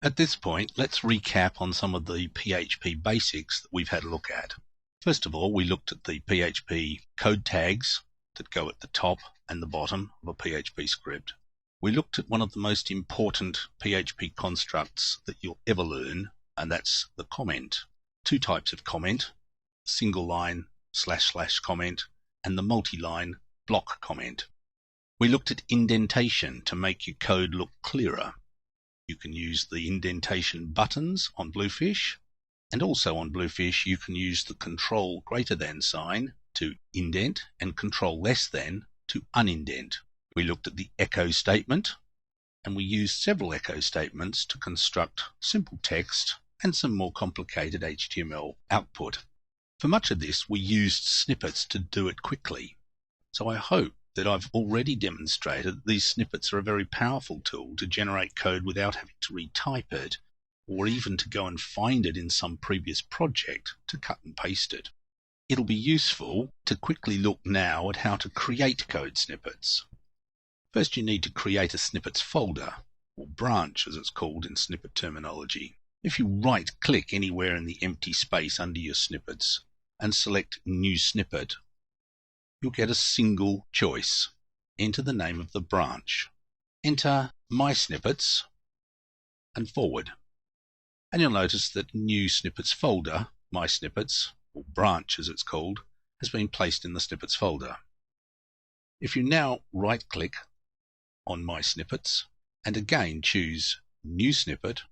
At this point, let's recap on some of the PHP basics that we've had a look at. First of all, we looked at the PHP code tags that go at the top and the bottom of a PHP script. We looked at one of the most important PHP constructs that you'll ever learn, and that's the comment. Two types of comment, single line / comment and the multi-line block comment. We looked at indentation to make your code look clearer. You can use the indentation buttons on Bluefish, and also on Bluefish you can use the control greater than sign to indent and control less than to unindent. We looked at the echo statement, and we used several echo statements to construct simple text and some more complicated HTML output. For much of this we used snippets to do it quickly. So I hope that I've already demonstrated that these snippets are a very powerful tool to generate code without having to retype it, or even to go and find it in some previous project to cut and paste it. It'll be useful to quickly look now at how to create code snippets. First, you need to create a snippets folder, or branch as it's called in snippet terminology. If you right-click anywhere in the empty space under your snippets and select New Snippet, you'll get a single choice. Enter the name of the branch. Enter My Snippets and forward. And you'll notice that New Snippets folder, My Snippets, or branch as it's called, has been placed in the Snippets folder. If you now right-click on My Snippets and again choose New Snippet,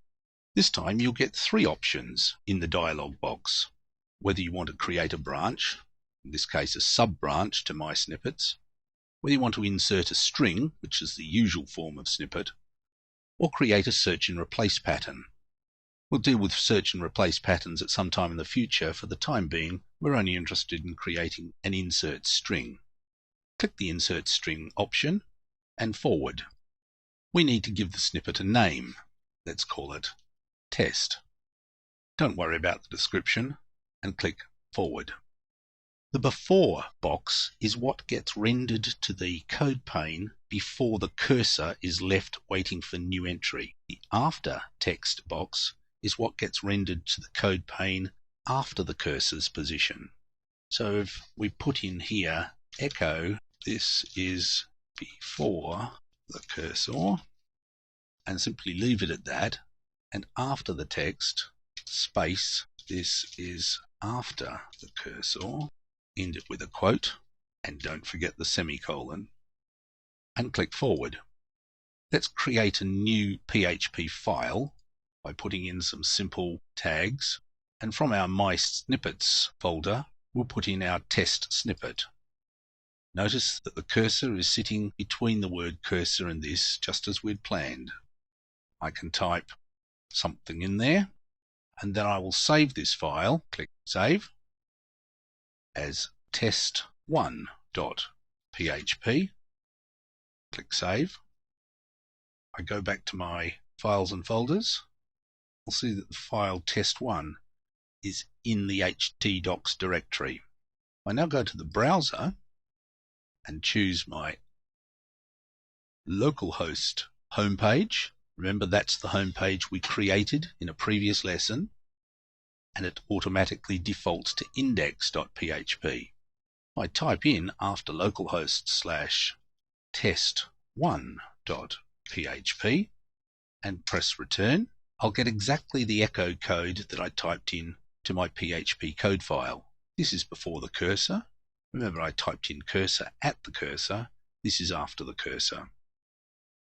this time you'll get three options in the dialog box. Whether you want to create a branch, in this case a sub-branch to My Snippets, whether you want to insert a string, which is the usual form of snippet, or create a search and replace pattern. We'll deal with search and replace patterns at some time in the future. For the time being, we're only interested in creating an insert string. Click the insert string option and forward. We need to give the snippet a name. Let's call it test. Don't worry about the description and click forward. The before box is what gets rendered to the code pane before the cursor is left waiting for new entry. The after text box is what gets rendered to the code pane after the cursor's position. So if we put in here echo, this is before the cursor, and simply leave it at that, and after the text, space, this is after the cursor, end it with a quote, and don't forget the semicolon, and click forward. Let's create a new PHP file by putting in some simple tags, and from our My Snippets folder we'll put in our test snippet. Notice that the cursor is sitting between the word cursor and this, just as we'd planned. I can type something in there, and then I will save this file, click Save, as test1.php. Click Save. I go back to my files and folders. I'll see that the file test1 is in the htdocs directory. I now go to the browser and choose my localhost homepage. Remember, that's the homepage we created in a previous lesson, and it automatically defaults to index.php. I type in after localhost /test1.php and press return. I'll get exactly the echo code that I typed in to my PHP code file. This is before the cursor. Remember, I typed in cursor at the cursor. This is after the cursor.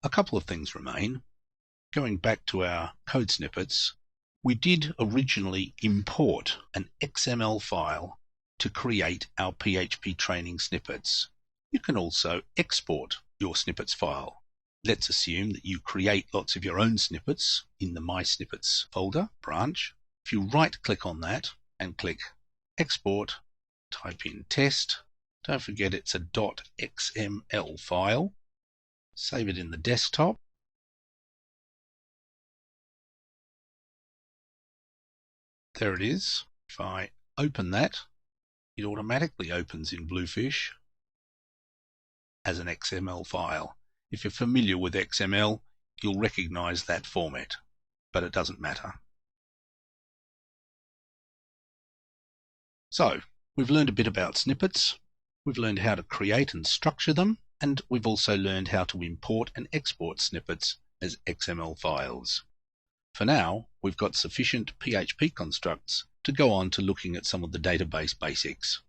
A couple of things remain. Going back to our code snippets, we did originally import an XML file to create our PHP training snippets. You can also export your snippets file. Let's assume that you create lots of your own snippets in the My Snippets folder branch. If you right-click on that and click Export, type in test. Don't forget it's a .xml file. Save it in the desktop. There it is. If I open that, it automatically opens in Bluefish as an XML file. If you're familiar with XML, you'll recognize that format. but it doesn't matter. So, we've learned a bit about snippets, we've learned how to create and structure them, and we've also learned how to import and export snippets as XML files. For now, we've got sufficient PHP constructs to go on to looking at some of the database basics.